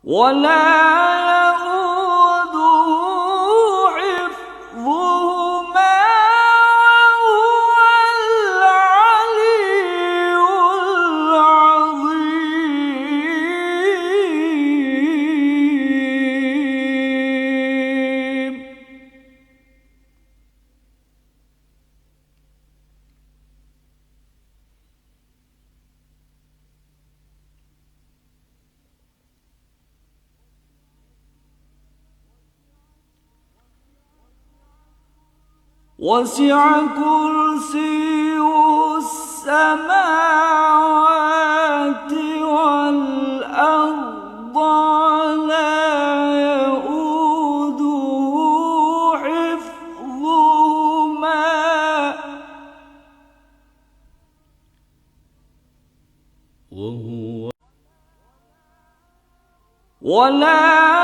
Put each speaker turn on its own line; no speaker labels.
ولا يؤوده حفظهما وهو العلي العظيم. وسع كرسيه السماوات والأرض ولا يؤوده حفظهما ولا